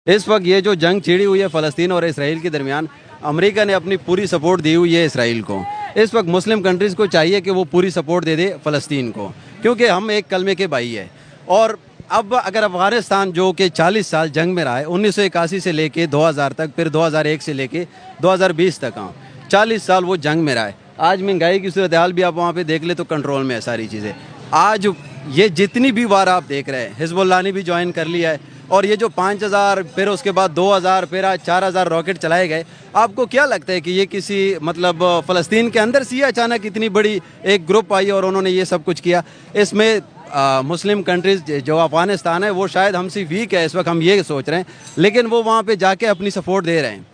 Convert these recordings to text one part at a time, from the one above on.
इस वक्त ये जो जंग छिड़ी हुई है फ़लस्तीन और इसराइल के दरमियान, अमेरिका ने अपनी पूरी सपोर्ट दी हुई है इसराइल को। इस वक्त मुस्लिम कंट्रीज़ को चाहिए कि वो पूरी सपोर्ट दे दे फ़लस्तीन को, क्योंकि हम एक कलमे के भाई है। और अब अगर अफ़गानिस्तान जो कि 40 साल जंग में रहा है, 1981 से लेके 2000 तक, फिर 2001 से लेके 2020 तक, 40 साल वो जंग में रहा है। आज महंगाई की सूरत हाल भी आप वहाँ पे देख ले तो कंट्रोल में है सारी चीज़ें। आज ये जितनी भी वार आप देख रहे हैं, हिजबुल्लाह ने भी ज्वाइन कर लिया है, और ये जो 5000 फिर उसके बाद 2000 फिर आज 4000 रॉकेट चलाए गए, आपको क्या लगता है कि ये किसी मतलब फ़लस्तीन के अंदर से ही अचानक इतनी बड़ी एक ग्रुप आई और उन्होंने ये सब कुछ किया? इसमें मुस्लिम कंट्रीज़ जो अफ़गानिस्तान है वो शायद हमसे वीक है इस वक्त, हम ये सोच रहे हैं, लेकिन वो वहाँ पे जाके अपनी सपोर्ट दे रहे हैं।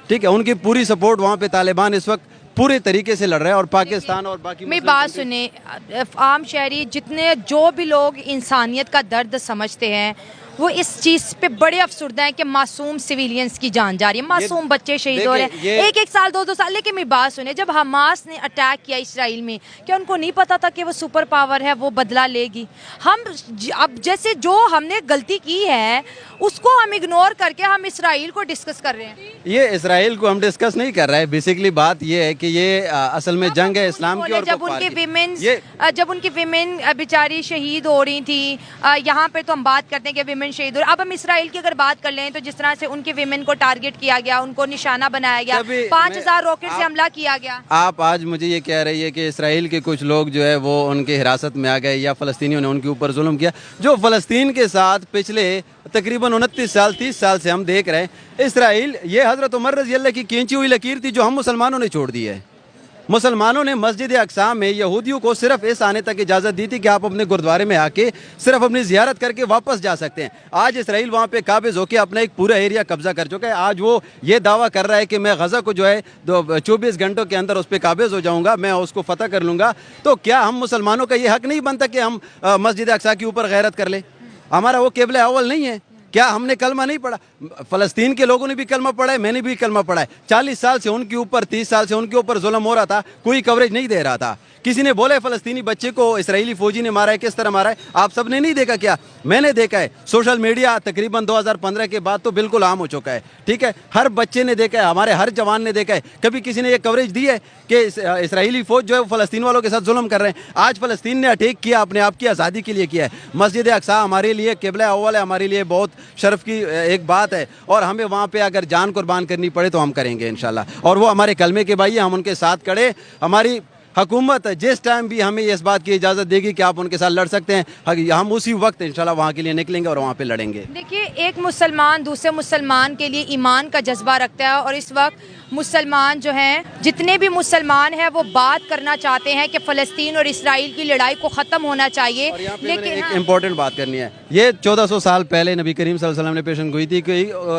ठीक है, उनकी पूरी सपोर्ट वहाँ पे तालिबान इस वक्त पूरे तरीके से लड़ रहे हैं, और पाकिस्तान और बाकी मेरी बात सुने, आम शहरी जितने जो भी लोग इंसानियत का दर्द समझते हैं वो इस चीज़ पे बड़े अफसरदा हैं कि मासूम सिविलियंस की जान जा रही है, मासूम बच्चे शहीद हो रहे हैं, एक साल दो साल। लेकिन मेरी बात सुने, जब हमास ने अटैक किया इसराइल में, क्या उनको नहीं पता था कि वो सुपर पावर है, वो बदला लेगी? हम अब जैसे जो हमने गलती की है उसको हम इग्नोर करके हम इसराइल को डिस्कस कर रहे हैं। ये इसराइल को हम डिस्कस नहीं कर रहे हैं, बेसिकली बात ये है कि ये असल में जंग है इस्लाम की और जब उनकी विमेन बेचारी शहीद हो रही थी, यहाँ पे तो हम बात करते हैं कि विमेन शहीद हो रही। अब हम इसराइल की अगर बात कर लें तो जिस तरह से उनके विमेन को टारगेट किया गया, उनको निशाना बनाया गया, 5000 रॉकेट से हमला किया गया। आप आज मुझे ये कह रही है कि इसराइल के कुछ लोग जो है वो उनके हिरासत में आ गए या फ़लस्तीनियों ने उनके ऊपर जुल्म किया। जो फ़लस्तीन के साथ पिछले तकरीबन 29 साल 30 साल से हम देख रहे हैं, इसराइल ये हज़रत उमर रज़ी अल्लाह की खींची हुई लकीर थी जो हम मुसलमानों ने छोड़ दी है। मुसलमानों ने मस्जिद अक्सा में यहूदियों को सिर्फ इस आने तक इजाज़त दी थी कि आप अपने गुरुद्वारे में आके सिर्फ अपनी ज़ियारत करके वापस जा सकते हैं। आज इसराइल वहाँ पे काबिज़ होकर अपना एक पूरा एरिया कब्जा कर चुका है। आज वो ये दावा कर रहा है कि मैं गज़ा को जो है 24 घंटों के अंदर उस पर काबिज़ हो जाऊँगा, मैं उसको फ़तह कर लूँगा। तो क्या हम मुसलमानों का ये हक़ नहीं बनता कि हम मस्जिद अक्सा के ऊपर गैरत कर ले? हमारा वो क़िबला अव्वल नहीं है? क्या हमने कलमा नहीं पढ़ा? फ़लस्तीन के लोगों ने भी कलमा पढ़ा है, मैंने भी कलमा पढ़ा है। 40 साल से उनके ऊपर, 30 साल से उनके ऊपर जुल्म हो रहा था, कोई कवरेज नहीं दे रहा था। किसी ने बोले फ़लस्तीनी बच्चे को इसराइली फ़ौजी ने मारा है, किस तरह मारा है? आप सब ने नहीं देखा क्या? मैंने देखा है। सोशल मीडिया तकरीबन 2015 के बाद तो बिल्कुल आम हो चुका है। ठीक है, हर बच्चे ने देखा है, हमारे हर जवान ने देखा है। कभी किसी ने ये कवरेज दी है कि इसराइली फ़ौज जो है वो फ़लस्तीन वालों के साथ जुल्म कर रहे हैं? आज फ़लस्तीन ने अटैक किया, अपने आप की आज़ादी के लिए किया है। मस्जिद अक्सा हमारे लिए क़िबला अव्वल है, हमारे लिए बहुत शर्फ की एक बात है, और हमें वहाँ पे अगर जान कुर्बान करनी पड़े तो हम करेंगे इंशाल्लाह। और वो हमारे कलमे के भाई हैं, हम उनके साथ खड़े। हमारी हुकूमत जिस टाइम भी हमें इस बात की इजाज़त देगी कि आप उनके साथ लड़ सकते हैं, हम उसी वक्त इंशाल्लाह वहाँ के लिए निकलेंगे और वहाँ पे लड़ेंगे। देखिए, एक मुसलमान दूसरे मुसलमान के लिए ईमान का जज्बा रखता है, और इस वक्त मुसलमान जो हैं, जितने भी मुसलमान हैं, वो बात करना चाहते हैं कि फ़लस्तीन और इसराइल की लड़ाई को ख़त्म होना चाहिए। लेकिन एक इम्पोर्टेंट बात करनी है, ये 1400 साल पहले नबी करीम सल्लल्लाहु अलैहि वसल्लम ने पेशन गोई थी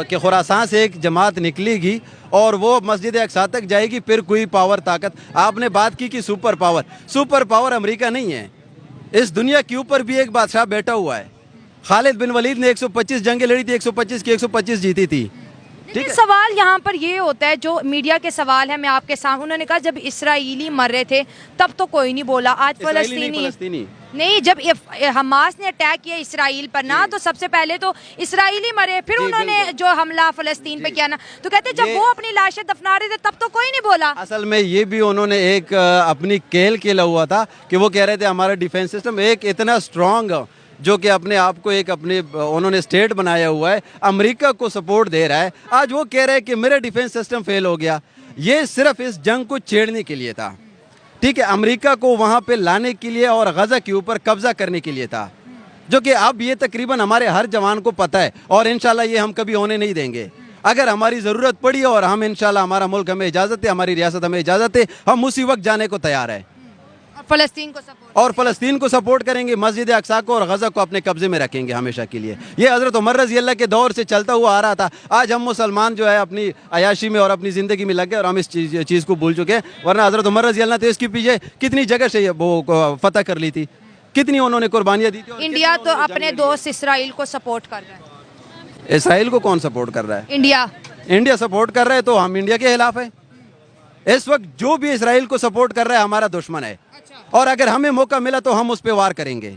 कि खुरासान से एक जमात निकलेगी और वो मस्जिद अक्सा तक जाएगी, फिर कोई पावर ताकत। आपने बात की कि सुपर पावर अमेरिका नहीं है। इस दुनिया के ऊपर भी एक बादशाह बैठा हुआ है। खालिद बिन वलीद ने 125 जंगें लड़ी थी, 125 की 125 जीती थी। ठीक है, सवाल यहाँ पर ये होता है, जो मीडिया के सवाल है, मैं आपके सामने, उन्होंने कहा जब इसराइली मर रहे थे तब तो कोई नहीं बोला, आज फ़लस्तीनी नहीं। जब हमास ने अटैक किया इसराइल पर ना, तो सबसे पहले तो इसराइली मरे, फिर उन्होंने जो हमला फ़लस्तीन पे किया ना, तो कहते जब वो अपनी लाशें दफना रहे थे तब तो कोई नहीं बोला। असल में ये भी उन्होंने एक अपनी खेल खेला हुआ था कि वो कह रहे थे हमारा डिफेंस सिस्टम एक इतना स्ट्रॉन्ग, जो कि अपने आप को एक अपने उन्होंने स्टेट बनाया हुआ है, अमेरिका को सपोर्ट दे रहा है। आज वो कह रहे हैं कि मेरा डिफेंस सिस्टम फेल हो गया। ये सिर्फ इस जंग को छेड़ने के लिए था। ठीक है, अमेरिका को वहाँ पे लाने के लिए और गज़ा के ऊपर कब्जा करने के लिए था, जो कि अब ये तकरीबन हमारे हर जवान को पता है, और इंशाल्लाह ये हम कभी होने नहीं देंगे। अगर हमारी ज़रूरत पड़ी और हम इंशाल्लाह, हमारा मुल्क हमें इजाज़त है, हमारी रियासत हमें इजाज़त है, हम उसी वक्त जाने को तैयार है फ़लस्तीन को सपोर्ट करेंगे, मस्जिद अक्सा को और गज़ा को अपने कब्जे में रखेंगे हमेशा के लिए। ये हज़रत उमर रज़ी अल्लाह के दौर से चलता हुआ आ रहा था। आज हम मुसलमान जो है अपनी अयाशी में और अपनी ज़िंदगी में लग गए और हम इस चीज़ को भूल चुके हैं। वरना हज़रत उमर रज़ी अल्लाह तो इसके पीछे कितनी जगह से वो फतह कर ली थी, कितनी उन्होंने कुर्बानियाँ दी थी। इंडिया तो अपने दोस्त इसराइल को सपोर्ट कर रहा है। इसराइल को कौन सपोर्ट कर रहा है? इंडिया सपोर्ट कर रहा है, तो हम इंडिया के खिलाफ है। इस वक्त जो भी इसराइल को सपोर्ट कर रहा है हमारा दुश्मन है, और अगर हमें मौका मिला तो हम उस पर वार करेंगे।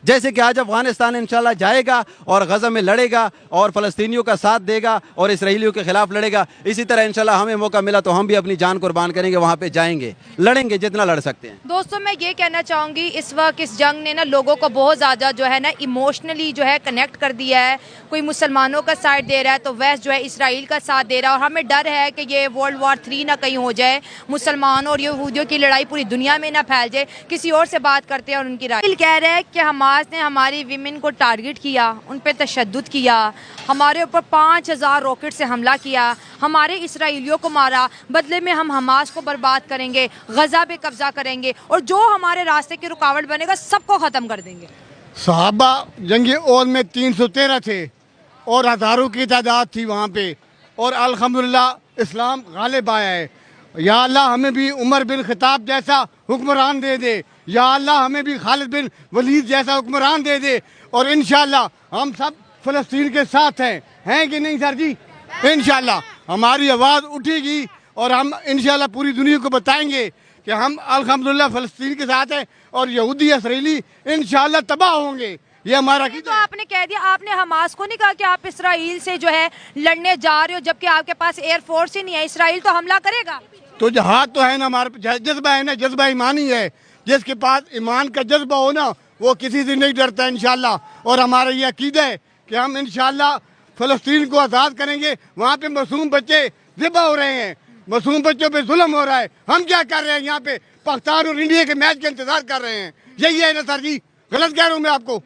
جیسے کہ آج افغانستان انشاءاللہ جائے گا اور غزہ میں لڑے گا اور فلسطینیوں کا ساتھ دے گا اور اسرائیلیوں کے خلاف لڑے گا، اسی طرح انشاءاللہ ہمیں موقع ملا تو ہم بھی اپنی جان قربان کریں گے، وہاں پہ جائیں گے، لڑیں گے جتنا لڑ سکتے ہیں۔ دوستوں میں یہ کہنا چاہوں گی اس وقت اس جنگ نے نا لوگوں کو بہت زیادہ جو ہے نا ایموشنلی جو ہے کنیکٹ کر دیا ہے، کوئی مسلمانوں کا سائڈ دے رہا ہے تو ویسٹ جو ہے اسرائیل کا ساتھ دے رہا ہے، اور ہمیں ڈر ہے کہ یہ ورلڈ وار 3 نہ کہیں ہو جائے، مسلمانوں اور یہودیوں کی لڑائی پوری دنیا میں نہ پھیل جائے۔ کسی اور سے بات کرتے ہیں اور ان کی رائے کہہ رہے ہیں کہ حماس نے ہماری ویمن کو ٹارگٹ کیا، ان پہ تشدد کیا، ہمارے اوپر 5000 راکٹ سے حملہ کیا، ہمارے اسرائیلیوں کو مارا، بدلے میں ہم حماس کو برباد کریں گے، غزہ پہ قبضہ کریں گے اور جو ہمارے راستے کی رکاوٹ بنے گا سب کو ختم کر دیں گے۔ صحابہ جنگ احد میں 313 تھے اور ہزاروں کی تعداد تھی وہاں پہ، اور الحمدللہ اسلام غالب آیا ہے۔ یا اللہ ہمیں بھی عمر بن خطاب جیسا حکمران دے دے، یا اللہ ہمیں بھی خالد بن ولید جیسا حکمران دے دے، اور انشاءاللہ ہم سب فلسطین کے ساتھ ہیں کہ نہیں سر جی؟ انشاءاللہ ہماری آواز اٹھے گی اور ہم انشاءاللہ پوری دنیا کو بتائیں گے کہ ہم الحمدللہ فلسطین کے ساتھ ہیں، اور یہودی اسرائیلی انشاءاللہ تباہ ہوں گے، یہ ہمارا تو آپ نے کہہ دیا، آپ نے حماس کو نہیں کہا کہ آپ اسرائیل سے جو ہے لڑنے جا رہے ہو جبکہ آپ کے پاس ایئر فورس ہی نہیں ہے، اسرائیل تو حملہ کرے گا؟ تو جہاد تو ہے نا، ہمارا جذبہ ہے نا، جذبہ ایمانی ہے، جس کے پاس ایمان کا جذبہ ہو نا وہ کسی سے نہیں ڈرتا انشاءاللہ، اور ہمارا یہ عقیدہ ہے کہ ہم انشاءاللہ فلسطین کو آزاد کریں گے۔ وہاں پہ معصوم بچے ذبح ہو رہے ہیں، معصوم بچوں پہ ظلم ہو رہا ہے، ہم کیا کر رہے ہیں یہاں پہ؟ پاکستان اور انڈیا کے میچ کا انتظار کر رہے ہیں، یہی ہے نا سر جی؟ غلط کہہ رہا ہوں میں آپ کو؟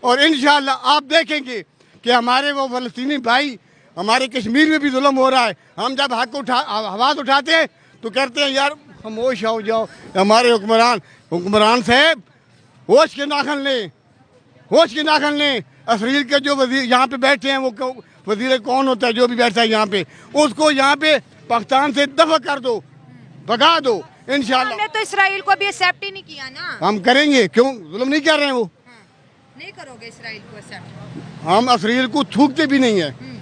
اور انشاءاللہ آپ دیکھیں گے کہ ہمارے وہ فلسطینی بھائی، ہمارے کشمیر میں بھی ظلم ہو رہا ہے، ہم جب حق آواز اٹھاتے ہیں تو کہتے ہیں یار خاموش ہو جاؤ۔ ہمارے حکمران صاحب ہوش کے ناخن لیں، ہوش کے ناخن لیں۔ اسرائیل کے جو وزیر یہاں پہ بیٹھے ہیں، وہ وزیر کون ہوتا ہے جو بھی بیٹھتا ہے یہاں پہ، اس کو یہاں پہ پاکستان سے دفع کر دو، بھگا دو انشاءاللہ۔ ہم نے تو اسرائیل کو بھی ایکسیپٹ ہی نہیں کیا نا۔ ہم کریں گے، کیوں ظلم نہیں کر رہے ہیں؟ وہ نہیں کرو گے اسرائیل کو ایکسیپٹ؟ ہم اسرائیل کو تھوکتے بھی نہیں ہیں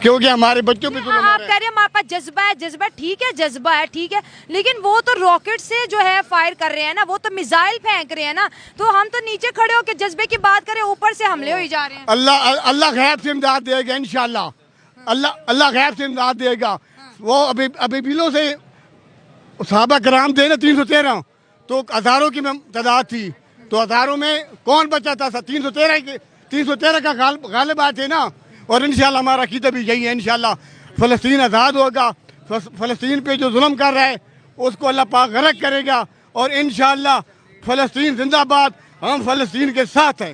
کیونکہ ہمارے بچوں پہ ظلم ہو آپ رہا کہہ رہے ہیں ہمارے پاس جذبہ ہے، جذبہ ٹھیک ہے، جذبہ ہے ٹھیک ہے، لیکن وہ تو راکٹ سے جو ہے فائر کر رہے ہیں نا، وہ تو میزائل پھینک رہے ہیں نا، تو ہم تو نیچے کھڑے ہو کے جذبے کی بات کریں، اوپر سے حملے ہوئی جا رہے ہیں۔ اللہ غیب سے امداد دے گا انشاءاللہ، اللہ غیب سے امداد دے گا۔ وہ ابھی بلوں سے صحابہ کرام تھے نا 313، تو ہزاروں کی تعداد تھی، تو ہزاروں میں کون بچا تھا؟ 313 کا غالب آئے تھے نا، اور انشاءاللہ ہمارا عقیدہ بھی یہی ہے، انشاءاللہ فلسطین آزاد ہوگا، فلسطین پہ جو ظلم کر رہا ہے اس کو اللہ پاک غرق کرے گا، اور انشاءاللہ فلسطین زندہ باد، ہم فلسطین کے ساتھ ہیں۔